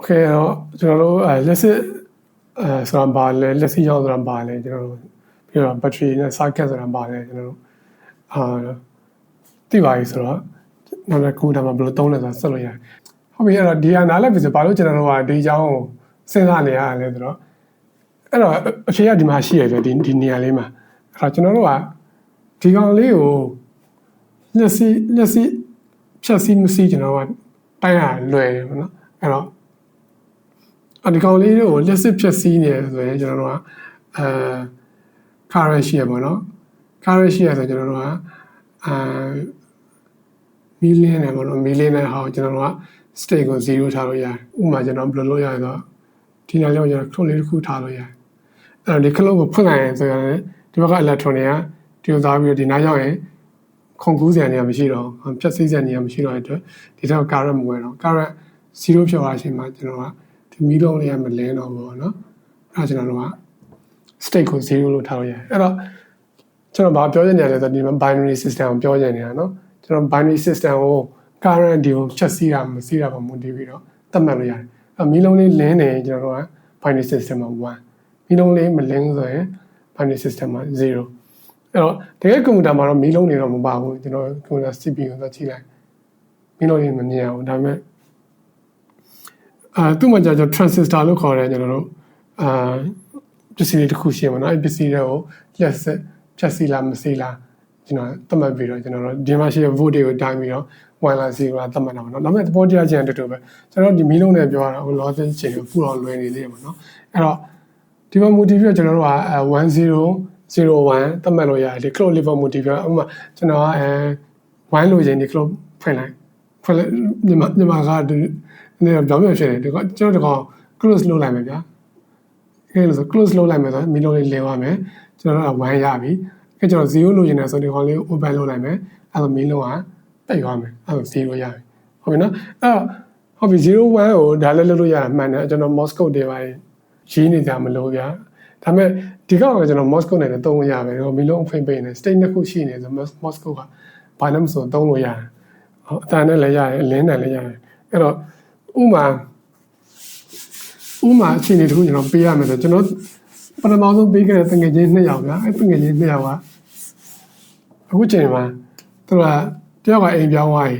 Okay တော့ကျွန်တော်တို့လက်စစ်ဆိုတာပါလဲလက်စစ်ရောင်းဆိုတာပါလဲကျွန်တော်တို့ပြီးတော့ battery နဲ့ circuit ဆိုတာပါလဲကျွန်တော်တို့သိပါပြီဆိုတော့နောက်တစ်ခုဒါမှဘယ်လိုသုံးလဲဆိုတာဆက်လို့ရတယ်ဟုတ်ပြီအဲ့တော့ဒီဟာနားလည်ပြီဆိုဘာလို့ကျွန်တော်တို့ကဒီအကြောင်းကိုစဉ်းစားနေရလဲဆိုတော့အဲ့တော့အခြေရဒီမှာရှိရတယ်ဒီနေရာလေးမှာအဲ့တော့ကျွန်တော်တို့ကဒီကောင်လေးကိုလက်စစ်ဖြတ်စီးမစီးကျွန်တော်ကတိုက်ရလွယ်တယ်ပေါ့နော်အဲ့တော့ဒီကောင်လေးကိုလက်စစ်ဖြတ်စီးနေဆိုရင်ကျွန်တော်တို့ကcurrent ရှိရပေါ့နော် current ရှိရဆိုကျွန်တော်တို့ကမီလင်းနဲ့ပေါ့နော်မီလင်းနဲ့ဟောကျွန်တော်တို့က state ကို0ထားလို့ရတယ်ဥပမာကျွန်တော်ဘယ်လိုလုပ်ရလဲဆိုတော့ဒီနေရာလေးကိုကျွန်တော် clock လေးတစ်ခုထားလို့ရတယ်အဲ့တော့ဒီ clock ကိုဖွင့်လိုက်ရင်ဆိုရင်ဒီဘက်က electron တွေကဒီလိုသားပြီးတော့ဒီနားရောက်ရင်ခုန်ကူးစရာနေရာမရှိတော့ဖြတ်စည်းစရာနေရာမရှိတော့တဲ့အတွက်ဒီတော့ current မဝင်တော့ current 0ဖြစ်သွားခြင်းမှာကျွန်တော်ကဒီမီလုံးလေးကမလင်းတော့ဘူးเนาะအဲ့ဒါကျွန်တော်တို့က state ကို0လို့ထားလို့ရတယ်အဲ့တော့ကျွန်တော်ဘာပြောချင်နေလဲဆိုတော့ဒီမှာ binary system ကိုပြောချင်နေတာเนาะကျွန်တော် binary system ကို current ဒီကိုချက်စီးတာမစီးတာပုံမူတည်ပြီးတော့သတ်မှတ်လို့ရတယ်အဲ့မီလုံးလေးလင်းနေကျွန်တော်တို့က binary system မှာ1မီလုံးလေးမလင်းဆိုရင် binary system မှာ0အဲ့တော့တကယ်ကွန်ပျူတာမှာတော့မီလုံးနေတော့မပါဘူးကျွန်တော်ကွန်ပျူတာ CPU ကိုကြည့်လိုက်မီလုံးလေးမမြင်အောင်ဒါပေမဲ့သူ့မှာကျွန်တော် transistor လို့ခေါ်တယ်ကျွန်တော်တို့ပစ္စည်းလေးတစ်ခုရှိမှာเนาะအဲ့ပစ္စည်းတွေကိုလက်ဆက်ဖြတ်စီလားမစီလားကျွန်တော်သတ်မှတ်ပြီးတော့ကျွန်တော်တို့ဒီမှာရှိတဲ့ volt တွေကိုတိုင်းပြီးတော့1လား0လားသတ်မှတ်တာပေါ့เนาะဒါပေမဲ့သဘောတရားချင်းတူတူပဲကျွန်တော်ဒီမီလုံးနဲ့ပြောရတာဟို logic ချင်းကိုပူအောင်လွယ်နေသေးတယ်ပေါ့เนาะအဲ့တော့ဒီမှာ motive ပြီးတော့ကျွန်တော်တို့က1001သတ်မှတ်လို့ရတယ်ဒီ clock level motive ဥပမာကျွန်တော်က1လို့ရင်ဒီ clock ဖွင့်လိုက်မြန်မာကနေတော့ပြောင်းပြန်ဖြစ်တယ်ဒီကကျွန်တော်တို့က close လုပ်လိုက်မယ်ဗျာအဲ့လိုဆို close လုပ်လိုက်မယ်ဆိုမီလုံးလေးလည်သွားမယ်ကျွန်တော်တို့က1ရပြီအဲ့ကျွန်တော်0လို့ရင်လည်းဆိုဒီကောင်လေး open လုပ်လိုက်မယ်အဲ့တော့မီလုံးကပိတ်သွားမယ်အဲ့တော့0ရပြီဟုတ်ပြီနော်အဲ့ဟုတ်ပြီ01ကိုဒါလည်းလုပ်လို့ရတာမှန်တယ်ကျွန်တော် mouse code တွေပါရေးနေကြမလို့ဗျာဒါပေမဲ့ဒီကောင်ကကျွန်တော် mouse code နဲ့သုံးလို့ရပဲမီလုံးအဖွင့်ပိတ်နေ state နှစ်ခုရှိနေဆို mouse code ကဘာလို့မဆိုသုံးလို့ရတယ်အတန်နဲ့လည်းရတယ်အလင်းနဲ့လည်းရတယ်အဲ့တော့ဥမာအခြေအနေတစ်ခုကျွန်တော်ပေးရမယ်ဆိုကျွန်တော်ပထမဆုံးပေးခဲ့တဲ့တငယ်ချင်း2ယောက်ဗျာအဲ့တငယ်ချင်း2ယောက်ကအခုချိန်မှာသူကတယောက်ကအိမ်ပြောင်းသွားပြီ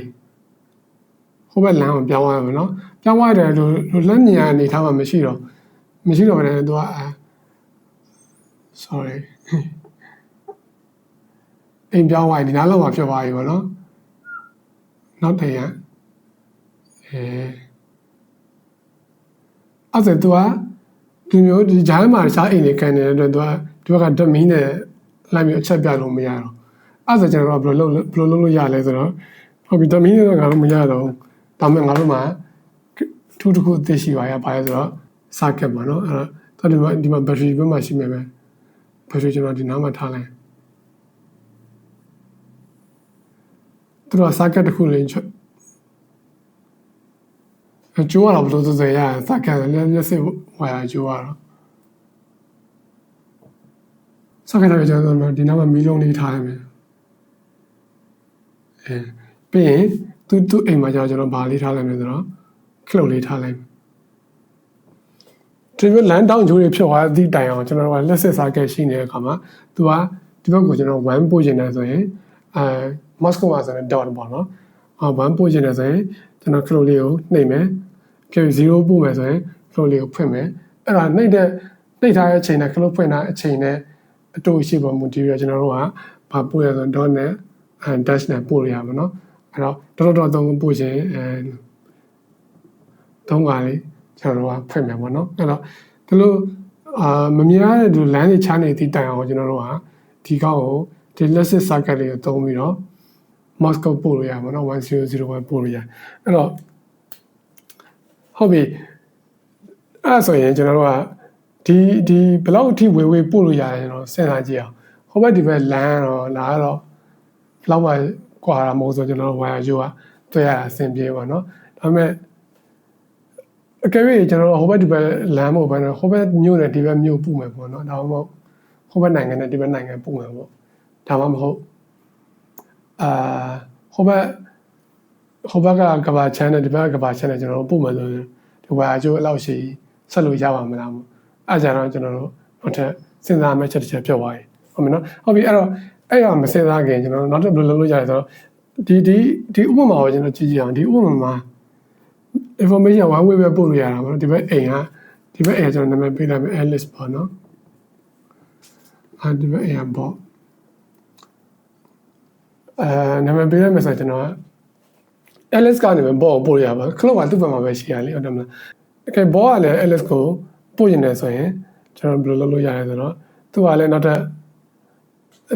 ဟိုဘက်လမ်းကိုပြောင်းသွားရမယ်နော်ပြောင်းသွားတယ်လို့လက်မြင်ရအနေထားမှမရှိတော့ဘဲနဲ့သူကsorry အိမ်ပြောင်းသွားဒီနားလောက်မှာဖြစ်သွားပြီပေါ့နော်နောက်တရံအဲ့ဒါသူကဒီမျိုးဒီဂျိုင်းမှာရှားအိမ်တွေကန်နေတဲ့အတွက်သူကဓမီနဲ့လိုက်ပြီးအချက်ပြလို့မရတော့အဲ့ဒါကျွန်တော်တို့ဘယ်လိုလုပ်လို့ရလဲဆိုတော့ဟုတ်ပြီဓမီနဲ့ငါတို့မရတော့ဒါမှမဟုတ်ငါတို့မှာထူးတစ်ခုသိရှိပါရပါလဲဆိုတော့ circuit ပါနော်အဲ့တော့ဒီမှာ battery ဘက်မှာရှိမယ်ပဲ battery ကျွန်တော်ဒီနားမှာထားလိုက်သူက circuit တစ်ခုလေးကျိုးရတော့ဘယ်လိုဆိုရစက္ကန့်လက်စစ်ဝါရကျိုးရတော့စက္ကန့်တော့ကျွန်တော်ဒီနောက်မှာမီလုံးလေးထားရမယ်ပြီးရင်သူ့အိမ်မှာကျွန်တော်ဗာလေးထားလိုက်မယ်ဆိုတော့ခလုတ်လေးထားလိုက်ဒီလိုလမ်းတောင်းကျိုးတွေဖြစ်သွားသည့်တိုင်အောင်ကျွန်တော်ကလက်စစ်စက္ကန့်ရှိနေတဲ့အခါမှာသူကဒီဘက်ကိုကျွန်တော်1ပို့ချင်တယ်ဆိုရင်Moscow မှာဆိုရင် dot ပေါ့နော်1ပို့ချင်တယ်ဆိုရင်ကျွန်တော်ခလုတ်လေးကိုနှိပ်မယ်ကျ0ပို့မယ်ဆိုရင် flow လေးကိုဖွင့်မယ်အဲ့ဒါနှိပ်ထားတဲ့အချိန်နဲ့ flow ဖွင့်တာအချိန်နဲ့အတူရှိပေါ်မူတည်ပြီးတော့ကျွန်တော်တို့ကဘာပို့ရဆို dot နဲ့ dash နဲ့ပို့ရမှာเนาะအဲ့တော့ dot 3ပို့ခြင်း3ခါလေးကျွန်တော်တို့ကဖွင့်မယ်ပေါ့เนาะအဲ့တော့ဒီလိုမမြင်ရတဲ့ဒီလမ်းတွေချနေသည့်တိုင်အောင်ကျွန်တော်တို့ကဒီကောက်ကိုဒီ lesson circuit လေးကိုသုံးပြီးတော့ mouse code ပို့လို့ရမှာเนาะ1001ပို့လို့ရအဲ့တော့ဟုတ်ပြီအဲ့ဆိုရင်ကျွန်တော်တို့ကဒီဘယ်လောက်အထိဝေပို့လို့ရရင်တော့စဉ်းစားကြည့်အောင်ဟိုဘက်ဒီဘက်လမ်းတော့လာတော့ဘယ်လောက်မှကွာတာမဟုတ်ဆိုကျွန်တော်တို့ဝါယာကျိုးကတွေ့ရတာအဆင်ပြေပါเนาะဒါပေမဲ့အကယ်၍ကျွန်တော်တို့ဟိုဘက်ဒီဘက်လမ်းမဟုတ်ဘဲနဲ့ဟိုဘက်မြို့နဲ့ဒီဘက်မြို့ပို့မယ်ပေါ့เนาะဒါမှမဟုတ်ဟိုဘက်နိုင်ငံနဲ့ဒီဘက်နိုင်ငံပို့မယ်ပေါ့ဒါမှမဟုတ်ဟိုဘက်ကကဘာချမ်းနဲ့ဒီဘက်ကကဘာချမ်းနဲ့ကျွန်တော်တို့ပို့မယ်ဆိုရင် ဒီဝါယာကျိုးအလောက်ရှိဆက်လို့ရပါမလားမို့အဲ့ကြတော့ကျွန်တော်တို့နောက်ထပ်စဉ်းစားမယ့်ချက်တစ်ချက်ပြောသွားပြီဟုတ်မယ်နော်ဟုတ်ပြီအဲ့တော့အဲ့ရမစဉ်းစားခင်ကျွန်တော်တို့နောက်ထပ်ဘယ်လိုလုပ်လို့ရလဲဆိုတော့ဒီဥပမာကိုကျွန်တော်ကြည့်ကြည့်အောင်ဒီဥပမာမှာ information one way ပဲပို့လို့ရတာပေါ့နော်ဒီဘက်အိမ်ကျွန်တော်နာမည်ပေးလိုက်မယ် Alice ပေါ့နော်ဒီဘက်အိမ်ကပေါ့နာမည်ပေးလိုက်မယ်ဆိုတော့ကျွန်တော် Alice ကနေပဲဘောကိုပို့ရပါခလုတ်ကသူ့ဘက်မှာပဲရှိရလေဟုတ်တယ်မလားโอเคဘောကလည်း Alice ကိုပို့ရင်လည်းဆိုရင်ကျွန်တော်ဘယ်လိုလုပ်လို့ရလဲဆိုတော့သူကလည်းနောက်ထပ်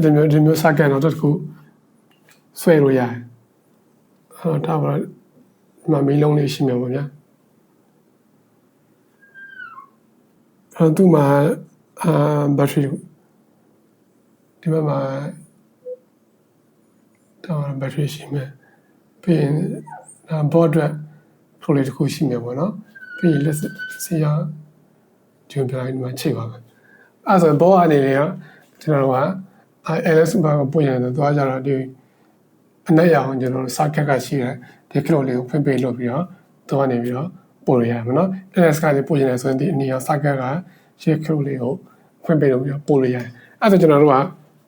ဒီမျိုး second နောက်တစ်ခုဆွဲလို့ရတယ်ဒါပါဒီမှာမီးလုံးလေးရှိမှာပေါ့ဗျာသူ့မှာဘက်ထရီဒီဘက်မှာတော့ဘက်ထရီရှိမယ်ပြီးရင်ဘော့အတွက်ပရိုလေးတစ်ခုရှိမှာပေါ့နော်ပြီးရင်လက်စီရဒီပြိုင်မှာချိန်ပါမယ်အဲ့ဆိုဘော့အနေနဲ့ကျွန်တော်ကLS ဘာကိုပို့ရတယ်သွားကြတော့ဒီအနက်ရအောင်ကျွန်တော်စာကက်ကရှိတယ်ဒီကလိုလေးကိုဖွင့်ပေးလို့ပြီးတော့သွားနေပြီးတော့ပို့ရရမယ်နော် LS ကလေးပို့ရင်လည်းဆိုရင်ဒီအနီရောစာကက်ကရှေ့ကလိုလေးကိုဖွင့်ပေးလို့ပြီးတော့ပို့လို့ရတယ်အဲ့ဆိုကျွန်တော်တို့က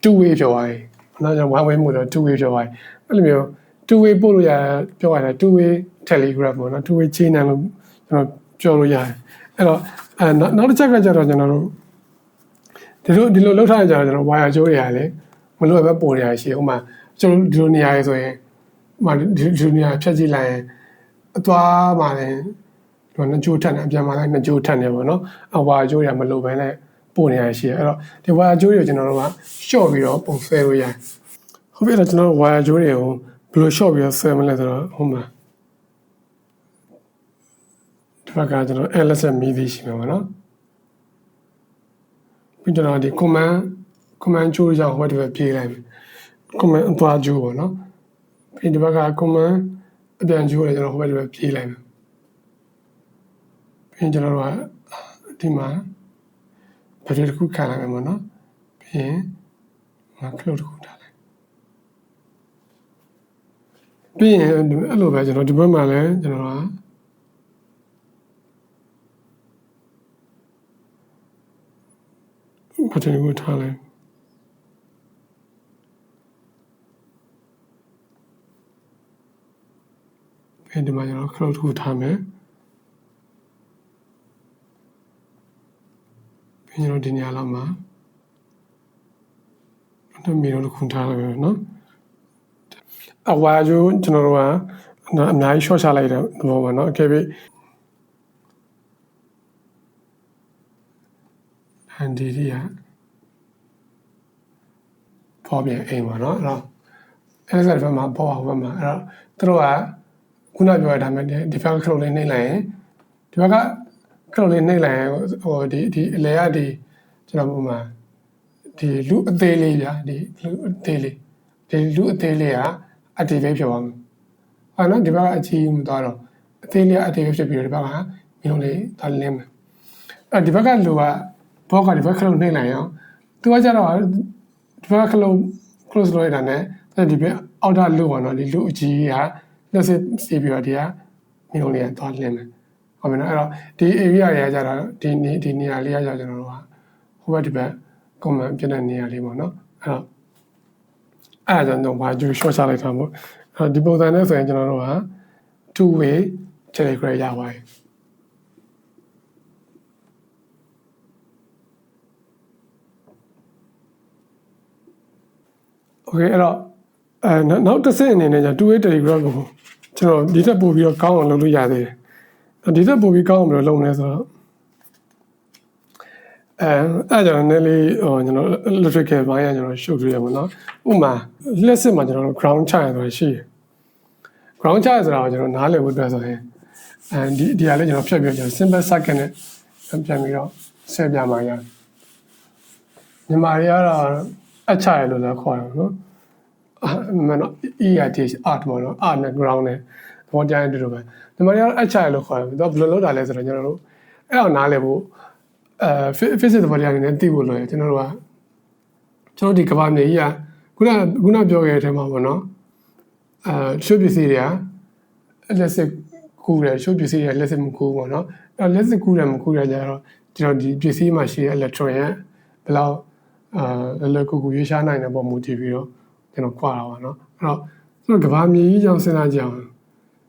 two way ပြောသွားပြီနော်ကျွန်တော် one way မို့တော့ two way ပြောသွားပြီအဲ့လိုမျိုး two way ပို့လို့ရပြောရတယ် two way telegraph ပေါ့နော် two way chain လို့ကျွန်တော်ပြောလို့ရတယ်အဲ့တော့နောက်တစ်ချက်ကကျတော့ကျွန်တော်တို့ဒီလိုလောက်ထားကြတော့ကျွန်တော် wire ကျိုးတွေရလေမလို့ပဲပို့နေရရှိဥမာကျွန်တော်ဒီလိုနေရာရေးဆိုရင်ဒီလိုနေရာဖြတ်ကြည့်လိုက်ရင်အသွားမှာလည်းဒီနှစ်ကြိုးထက်နေအပြန်မှာလည်းနှစ်ကြိုးထက်နေပေါ့နော်အဝါကျိုးတွေမလို့ပဲနဲ့ပို့နေရရှိအဲ့တော့ဒီ wire ကျိုးတွေကိုကျွန်တော်တို့က short ပြီးတော့ပုံဆွဲလို့ရတယ်ဟုတ်ပြီအဲ့တော့ကျွန်တော်တို့ wire ကျိုးတွေကိုဘယ်လို short ပြီးတော့ဆွဲမလဲဆိုတော့ဟိုမှာဒီဘက်ကကျွန်တော် LS မီးသေးရှိမှာပေါ့နော်ပြီးတော့ဒီ command ကျိုးကြောင့်ဟိုဘက်ပြေးလိုက်မယ် command အသွားကျိုးပေါ့နော်ပြီးဒီဘက်က command အပြန်ကျိုးလည်းကျွန်တော်ဟိုဘက်ပြေးလိုက်မယ်ပြီးကျွန်တော်တို့ကဒီမှာဘယ်လိုတစ်ခုခံလိုက်မယ်ပေါ့နော်ပြီးရင်ငါ close တစ်ခုထားလိုက်ပြီးရင်အဲ့လိုပဲကျွန်တော်ဒီဘက်မှာလည်းကျွန်တော်ကဘာတင်ကိုထားလိုက်ပြီးဒီမှာကျွန်တော် close တစ်ခုထားမယ်ပြီးကျွန်တော်ဒီနေရာလောက်မှာတော့မီတော့ခုထားလိုက်မယ်နော်အဝါကျိုးကျွန်တော်တို့ကအများကြီး short ချလိုက်တဲ့ဘောပါနော်အကယ်၍အန်ဒီရီယာပေါ်ပြန်အိမ်ပါနော်အဲ့တော့အဲ့ဒါဆိုတော့မှာပေါ်ပါဘက်မှာအဲ့တော့သူတို့ကခုနပြောရတာမဲ့ဒီဘက်ကခလုတ်လေးနှိမ့်လိုက်ရင်ဒီဘက်ကခလုတ်လေးနှိမ့်လိုက်ရင်ဟိုဒီအလဲကဒီကျွန်တော်ပုံမှာဒီလူအသေးလေးဗျာဒီလူအသေးလေးက activate ဖြစ်သွားမယ်အဲ့နော်ဒီဘက်ကအကြီးမသွားတော့အသေးလေးက activate ဖြစ်ပြီးတော့ဒီဘက်ကမျိုးလေးဒါလင်းမယ်အဲ့ဒီဘက်ကလူကဘောကဒီဘက်ခလုတ်နှိမ့်လိုက်ရောသူကကြတော့ဒီဘက်ခလုတ် close လုပ်ရတာနဲ့ဒီဘက်အောက်တာလူပေါ့နော်ဒီလူအကြီးကလက်စစ်စီပြီးတော့ဒီကမျိုးလေးကသွားလင်းမယ်ဟုတ်ပြီနော်အဲ့တော့ဒီ area တွေကကြတော့ဒီနေရာလေးကကြကျွန်တော်တို့ကဟိုဘက်ဒီဘက် comment ပြတဲ့နေရာလေးပေါ့နော်အဲ့တော့အဲ့ဒါကြောင့်ဘာကျူ short ချလိုက်တာပေါ့အဲ့ဒီပုံစံနဲ့ဆိုရင်ကျွန်တော်တို့က two way telegram ရပါတယ်โอเคအဲ့တော့နောက်တစ်ဆင့်အနေနဲ့two way telegram ကိုကျွန်တော်ဒီတက်ပို့ပြီးတော့ကောင်းအောင်လုပ်လို့ရသေးတယ်ဒီတက်ပို့ပြီးကောင်းအောင်ဘယ်လိုလုပ်မလဲဆိုတော့အဲ့ကြောင့်လည်းလေဟိုကျွန်တော် electrical ဘိုင်းကကျွန်တော်ရှုပ်တွေ့ရမှာเนาะဥမာလက်စစ်မှာကျွန်တော် ground ချရဆိုရှိတယ် ground ချရဆိုတာကိုကျွန်တော်နားလည်ဖို့အတွက်ဆိုရင်ဒီဟာလေးကျွန်တော်ဖြတ်ပြီးကျွန်တော် simple circuit နဲ့ပြန်ပြီးတော့ဆက်ပြမှာရတယ်မြန်မာတွေကတော့အချရလို့လည်းခေါ်တယ်နော်မနော် ERT art ပေါ့နော် art နဲ့ ground နဲ့ဘောတိုင်းတူတူပဲမြန်မာတွေကတော့အချရလို့ခေါ်တယ်တော့ဘယ်လိုလုပ်တာလဲဆိုတော့ကျွန်တော်တို့အဲ့အောင်နားလည်ဖို့physics ဘာတွေအနေနဲ့သိဖို့လိုရကျွန်တော်တို့ဒီကဘာမြေကြီးကခုနပြောခဲ့တဲ့အထဲမှာပေါ့နော်ရှုပ်ပစ္စည်းတွေကလက်စစ် ကူးတယ်ချို့ပစ္စည်းတွေလက်စစ်မကူးပေါ့နော်အဲ့လက်စစ်ကူးတယ်မကူးတယ်ကြတော့ကျွန်တော်ဒီပစ္စည်းမှာရှိတဲ့ electron ရဲ့ဘယ်လောက်လောလောကူကူရွေးရှားနိုင်တဲ့ပုံမူတည်ပြီးတော့ကျွန်တော်ခွာတာပါနော်အဲ့တော့ကျွန်တော်ကဘာမြေကြီးကြောင့်စဉ်းစားကြအောင်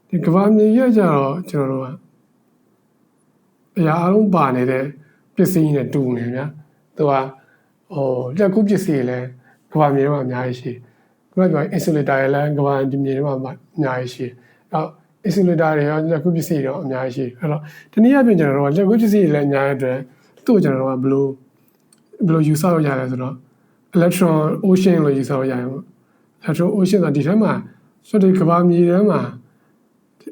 ဒီကဘာမြေကြီးကြတော့ကျွန်တော်တို့ကအရာအလုံးပါနေတဲ့ပစ္စည်းနဲ့တူနေဗျာသူကလက်ကူးပစ္စည်းလည်းကဘာမြေထဲမှာအများကြီးရှိခုနကပြော insulator ရဲ့လည်းကဘာဒီမြေထဲမှာအများကြီးရှိအဲ့ insulator တွေရောလက်ကူးပစ္စည်းတွေရောအများကြီးရှိအဲ့တော့ဒီနည်းအားဖြင့်ကျွန်တော်တို့ကလက်ကူးပစ္စည်းတွေလည်းအများကြီးအတွက်သူ့ကိုကျွန်တော်တို့ကဘယ်လိုယူဆလို့ရလဲဆိုတော့ electron ocean လို့ယူဆလို့ရတယ်ပေါ့ electron ocean ဆိုတာဒီထဲမှာဆိုတဲ့ကဘာမြေထဲမှာ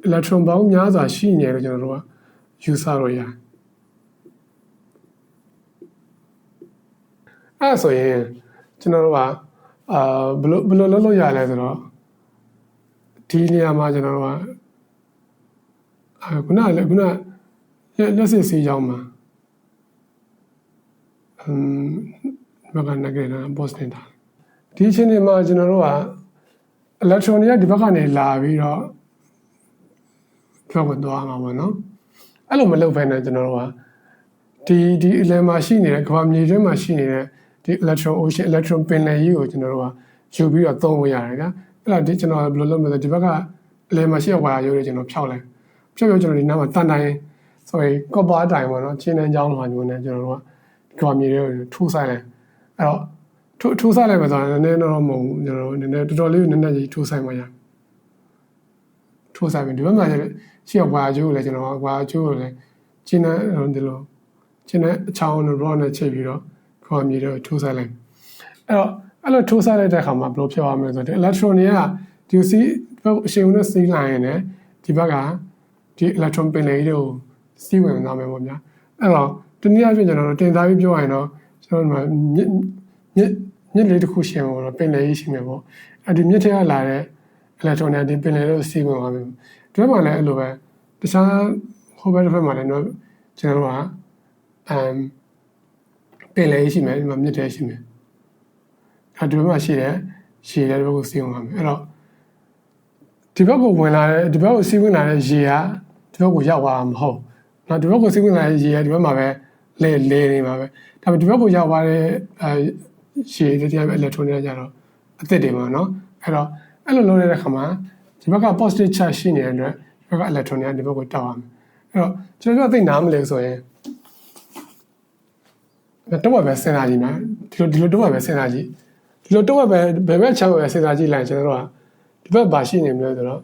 electron ပေါင်းများစွာရှိနေတယ်လို့ကျွန်တော်တို့ကယူဆလို့ရတယ်အဲ့ဆိုရင်ကျွန်တော်တို့ကဘယ်လိုလုပ်လို့ရလဲဆိုတော့ဒီနေရာမှာကျွန်တော်တို့ကခုနလက်စစ်စီးကြောင်းမှာဘက်ကနဂရနာ post နေတာဒီအချိန်ဒီမှာကျွန်တော်တို့က electron တွေကဒီဘက်ကနေလာပြီးတော့ကြောက်ဝင်သွားမှာပေါ့နော်အဲ့လိုမလုပ်ဘဲနဲ့ကျွန်တော်တို့ကဒီအလယ်မှာရှိနေတဲ့ကမ္ဘာမြေထဲမှာရှိနေတဲ့ဒီ electron ocean electron ပင်လယ်ကြီးကိုကျွန်တော်တို့ကယူပြီးတော့သုံးလို့ရတယ်ကွာအဲ့တော့ဒီကျွန်တော်ဘယ်လိုလုပ်မလဲဒီဘက်ကအလယ်မှာရှိတဲ့ဝါယာရိုးတွေကျွန်တော်ဖြောက်လိုက်ကျွန်တော်ဒီနားမှာတန်တိုင်းဆိုရင်ကော့ပါတိုင်းပေါ့နော်ချင်းနှန်းချောင်းလိုမျိုးနဲ့ကျွန်တော်တို့ကကမ္ဘာမြေထဲကိုထိုးဆိုင်လိုက်အဲ့တော့ထိုးဆိုင်လိုက်ပဲဆိုတော့နည်းနည်းတော့မဟုတ်ဘူးကျွန်တော်တို့နည်းနည်းတော်တော်လေးနည်းနည်းကြီးထိုးဆိုင်မှရထိုးဆိုင်ပြီဒီဘက်မှာရှိတဲ့ဝါယာရိုးကိုလည်းကျွန်တော်ဝါယာရိုးကိုလည်းချင်းနှန်းဒီလိုချင်းနှန်းအချောင်းနဲ့ raw နဲ့ချိန်ပြီးတော့ကမ္ဘာမြေထဲကိုထိုးဆိုင်လိုက်အဲ့လိုထိုးဆိုင်လိုက်တဲ့အခါမှာဘယ်လိုဖြစ်သွားမလဲဆိုတော့ electron တွေကဒီစီဘက်အရှိန်နဲ့စီးလာရင်လည်းဒီဘက်ကဒီ electron ပင်လယ်ကြီးကိုစီးဝင်သွားမယ်ပေါ့ဗျာအဲ့တော့ဒီနေ့အပြင်ကျွန်တော်တို့တင်စားပြီးပြောရရင်တော့ကျွန်တော်တို့မြစ်လေးတစ်ခုရှိမှာပေါ့ပင်လယ်ကြီးရှိမှာပေါ့အဲ့ဒီမြစ်ထဲကလာတဲ့ electron တွေဒီပင်လယ်ကိုစီးဝင်သွားမယ်ဒီမှာလည်းအဲ့လိုပဲတခြားဟိုဘက်တစ်ဖက်မှာလည်းကျွန်တော်တို့ကပင်လယ်ကြီးရှိမယ်ဒီမှာမြစ်ထဲရှိမယ်အဲ့ဒီဘက်မှာရှိတဲ့ရေလည်းဒီဘက်ကိုစီးဝင်သွားမယ်အဲ့တော့ဒီဘက်ကိုဝင်လာတဲ့ဒီဘက်ကိုစီးဝင်လာတဲ့ရေကဒီဘက်ကိုရောက်သွားမှာမဟုတ်နော်ဒီဘက်ကိုစီးဝင်လာတဲ့ရေကဒီဘက်မှာပဲလဲနေမှာပဲဒါပေမဲ့ဒီဘက်ကိုရောက်သွားတဲ့ရေတွေတရားပဲ electron တွေကြတော့အသစ်တွေမှာနော်အဲ့တော့အဲ့လိုလုပ်တဲ့အခါမှာဒီဘက်က positive charge ရှိနေတဲ့အတွက်ဒီဘက်က electron တွေကဒီဘက်ကိုတောက်ရမယ်အဲ့တော့ကျွန်တော်တို့သိနားမလဲဆိုရင်တော့ပဲစဉ်းစားကြည့်နော်ဒီလိုတော့ပဲစဉ်းစားကြည့်ဒီလိုတော့ပဲဘယ်ဘက်ချမ်းပဲစဉ်းစားကြည့်လိုက်ကျွန်တော်တို့ကဒီဘက်ဘာရှိနေမလဲဆိုတော့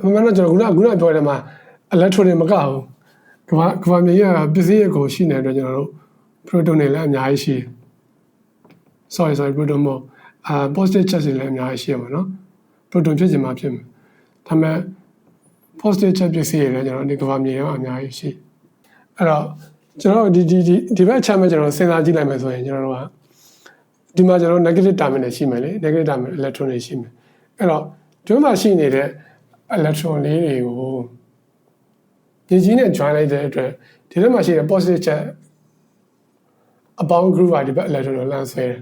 မမှန်တော့ကျွန်တော်ခုနပြောတယ်မှာ electron တွေမကဘူးကဘာမြေကြီးကပစ္စည်းရဲ့ကိုရှိနေတဲ့အတွက်ကျွန်တော်တို့ proton တွေလည်းအများကြီးရှိတယ် sorry proton မဟုတ်positive charge တွေလည်းအများကြီးရှိရမှာနော် proton ဖြစ်ချင်မှဖြစ်မှာဒါပေမဲ့ positive charge ပစ္စည်းတွေလည်းကျွန်တော်ဒီကဘာမြေရောအများကြီးရှိအဲ့တော့ကျွန်တော်ဒီဘက်ချမ်းမဲ့ကျွန်တော်စဉ်းစားကြည့်လိုက်မယ်ဆိုရင်ကျွန်တော်တို့ကဒီမှာကျွန်တော် negative terminal ရှိမယ်လေ negative terminal electron တွေရှိမယ်အဲ့တော့ဒီမှာရှိနေတဲ့ electron လေးတွေကိုဒီကြီးနဲ့ join လိုက်တဲ့အတွက်ဒီထဲမှာရှိတဲ့ positive charge အပေါင်း group ကဒီဘက် electron ကိုလမ်းဆွဲတယ်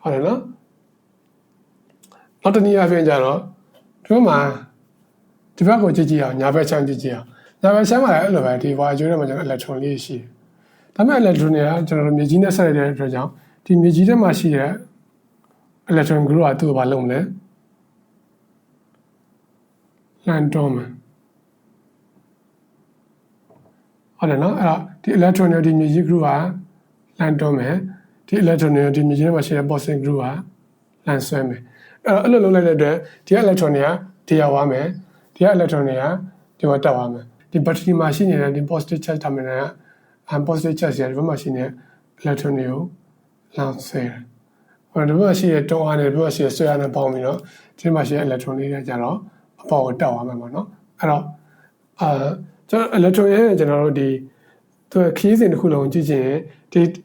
ဟုတ်တယ်နော်နောက်တစ်နည်းအားဖြင့်ကျတော့ဒီမှာဒီဘက်ကိုကြည့်အောင်ညာဘက်ချမ်းကြည့်အောင်ညာဘက်ချမ်းမှာလည်းအဲ့လိုပဲဒီဝါကျိုးထဲမှာကျွန်တော် electron လေးရှိတယ်ဒါပေမဲ့ electron တွေကကျွန်တော်တို့မြေကြီးနဲ့ဆက်ရတဲ့အတွက်ကြောင့်ဒီမြေကြီးထဲမှာရှိတဲ့ electron group ကသူ့ကိုဘာလုပ်မလဲလမ်းတော့မယ်ဟုတ်တယ်နော်အဲ့တော့ဒီ electron တွေဒီမြေကြီး group ကလမ်းတော့မယ်ဒီ electron တွေဒီမြေကြီးထဲမှာရှိတဲ့ positive group ကလမ်းဆွဲမယ်အဲ့လိုလုပ်လိုက်တဲ့အတွက်ဒီ electron တွေကဒီရောက်သွားမယ်ဒီ electron တွေကဒီမှာတက်သွားမယ်ဒီ battery မှာရှိနေတဲ့ဒီ positive charge terminal ကpositive charge တွေဒီဘက်မှာရှိနေတဲ့ electron တွေကိုလမ်းဆွဲတယ်ဟိုဒီဘက်မှာရှိတဲ့တွန်းအားနဲ့ဒီဘက်မှာရှိတဲ့ဆွဲအားနဲ့ပေါင်းပြီးတော့ဒီမှာရှိတဲ့ electron တွေကြတော့အပေါ်ကိုတက်သွားမှာပေါ့နော်အဲ့တော့ကျွန်တော် electron ရဲ့ကျွန်တော်တို့ဒီသူခီးစဉ်တစ်ခုလုံးကြည့်ချင်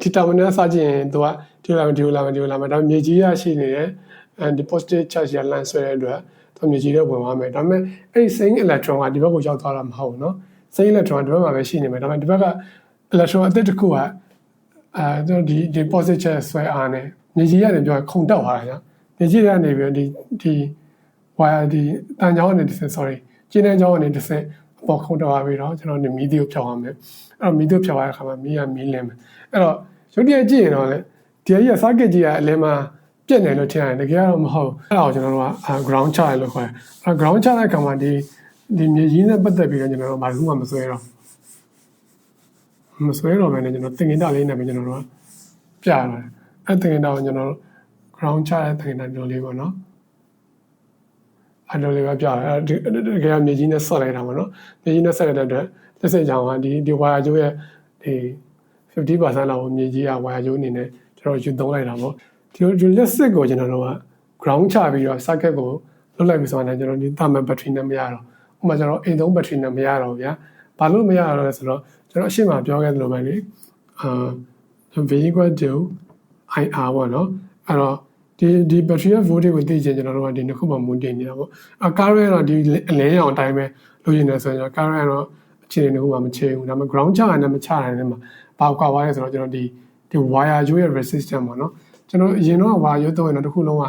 ဒီ terminal စကြည့်ရင်သူကဒီလာမယ်ဒါမြေကြီးရရှိနေတဲ့ဒီ positive charge ရလမ်းဆွဲတဲ့အတွက်သူမြေကြီးတော့ဝင်သွားမယ်ဒါပေမဲ့အဲ့ဒီ same electron ကဒီဘက်ကိုရောက်သွားတာမဟုတ်ဘူးเนาะ same electron ကဒီဘက်မှာပဲရှိနေမယ်ဒါပေမဲ့ဒီဘက်က electron အသစ်တစ်ခုကကျွန်တော်ဒီ positive charge ဆွဲအားနဲ့မြေကြီးကနေပြောခုန်တက်သွားတာညမြေကြီးကနေပြီးဒီဝ wire ဒီတန်ကြောင်းနဲ့တစ်ဆင့် sorry ကျင်းတန်းကြောင်းနဲ့တစ်ဆင့်အပေါ်ခုံတော့ပြီးတော့ကျွန်တော်တို့မီဒီကိုဖြောင်းအောင်မယ်အဲ့တော့မီဒီကိုဖြောင်းရတဲ့အခါမှာမီးလင်းမယ်အဲ့တော့ရုပ်တရက်ကြည့်ရင်တော့လေဒီကြီးက circuit ကြီးကအလင်းမှာပြက်နေလို့ထင်ရတယ်တကယ်တော့မဟုတ်အဲ့ဒါကိုကျွန်တော်တို့က ground charge လို့ခေါ်တယ်အဲ့ ground charge တဲ့အခါမှာဒီမြေကြီးနဲ့ပတ်သက်ပြီးတော့ကျွန်တော်တို့ဘာမှမဆွဲတော့ပဲねကျွန်တော်သင်္ကေတလေးနဲ့ပဲကျွန်တော်တို့ပြရတယ်အဲ့သင်္ကေတကိုကျွန်တော်တို့ ground charge တဲ့သင်္ကေတမျိုးလေးပေါ့နော်အဲ့လိုလေးပဲပြရတယ်အဲ့တကယ်မြေကြီးနဲ့ဆက်လိုက်တာပေါ့နော်မြေကြီးနဲ့ဆက်ရတဲ့အတွက်လက်စစ်ကြောင်ကဒီ wire ကျိုးရဲ့ဒီ 50% လောက်မြေကြီးက wire ကျိုးအနေနဲ့ကျွန်တော်ယူသုံးလိုက်တာပေါ့ဒီလက်စစ်ကိုကျွန်တော်တို့က ground ချပြီးတော့ circuit ကိုလွတ်လိုက်ပြီးဆိုတော့ကျွန်တော်ဒီ thermal battery နဲ့မရတော့ဥပမာကျွန်တော်အိမ်သုံး battery နဲ့မရတော့ဗျာဘာလို့မရတော့လဲဆိုတော့ကျွန်တော်အရှိမပြောခဲ့သလိုပဲလေV equal to IR ပေါ့နော်အဲ့တော့ဒီ battery ရဲ့ voltage ကိုသိချင်ကျွန်တော်တို့ကဒီနှစ်ခုမှမူတည်နေတာပေါ့current တော့ဒီအလင်းရောင်အတိုင်းပဲလိုချင်တယ်ဆိုရင် current တော့အခြေအနေတစ်ခုမှမချေဘူးဒါပေမဲ့ ground ချရတယ်မချရတယ်နဲ့မှာဘာကွာသွားလဲဆိုတော့ကျွန်တော်ဒီ wire ကျိုးရဲ့ resistance ပေါ့နော်ကျွန်တော်အရင်တော့ wire ကျိုးတော့ရင်တော့တစ်ခုလုံးက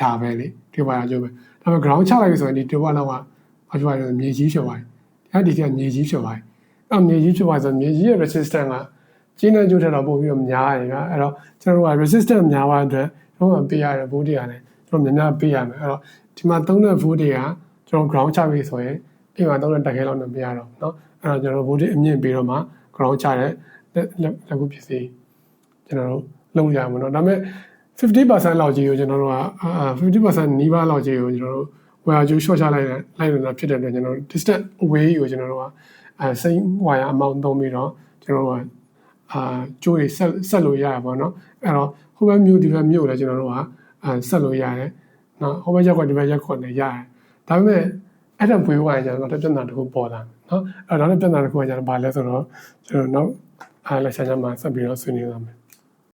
ဒါပဲလေဒီ wire ကျိုးပဲဒါပေမဲ့ ground ချလိုက်ပြီဆိုရင်ဒီတစ်ဝက်လောက်ကဘာပြောရလဲမြေကြီးဖြစ်သွားတယ်အဲ့ဒီကမြေကြီးဖြစ်သွားတယ်အဲ့မြေကြီးဖြစ်သွားဆိုမြေကြီးရဲ့ resistance ကကျင်းတဲ့ကျိုးထက်တော့ပို့ပြီးတော့များတယ်ဗျာအဲ့တော့ကျွန်တော်တို့က resistance များသွားတဲ့အတွက်တော့ပေးရတဲ့ voltage ကလည်းကျွန်တော်များပေးရမယ်အဲ့တော့ဒီမှာသုံးတဲ့ voltage ကကျွန်တော် ground ချပြီဆိုရင်အိမ်မှာသုံးတဲ့တက်ခဲလောက်နဲ့မရတော့เนาะအဲ့တော့ကျွန်တော်တို့ voltage အမြင့်ပြီးတော့မှ ground ချတဲ့လက်ခုပစ္စည်းကျွန်တော်တို့လုံးရမှာเนาะဒါပေမဲ့ 50% လောက်ကြီးကိုကျွန်တော်တို့က50% နီးပါးလောက်ကြီးကိုကျွန်တော်တို့ wire ကျိုး short ချလိုက်နေတာဖြစ်တဲ့အတွက်ကျွန်တော်တို့ distance away ကိုကျွန်တော်တို့ကsame wire amount သုံးပြီးတော့ကျွန်တော်တို့ကကျိုးတွေဆက်လို့ရရပါတော့အဲ့တော့ဟိုဘက်မြို့ဒီဘက်မြို့လည်းကျွန်တော်တို့ကဆက်လို့ရတယ်နော်ဟိုဘက်ရက်ကွက်ဒီဘက်ရက်ကွက်လည်းရတယ်ဒါပေမဲ့အဲ့ဒါဖွေးဝိုင်းကျတော့ပြဿနာတစ်ခုပေါ်လာမယ်နော်အဲ့တော့ပြဿနာတစ်ခုကကျတော့ဘာလဲဆိုတော့ကျွန်တော်နောက်လက်ဆက်မှာဆက်ပြီးတော့ဆွေးနွေးရမယ်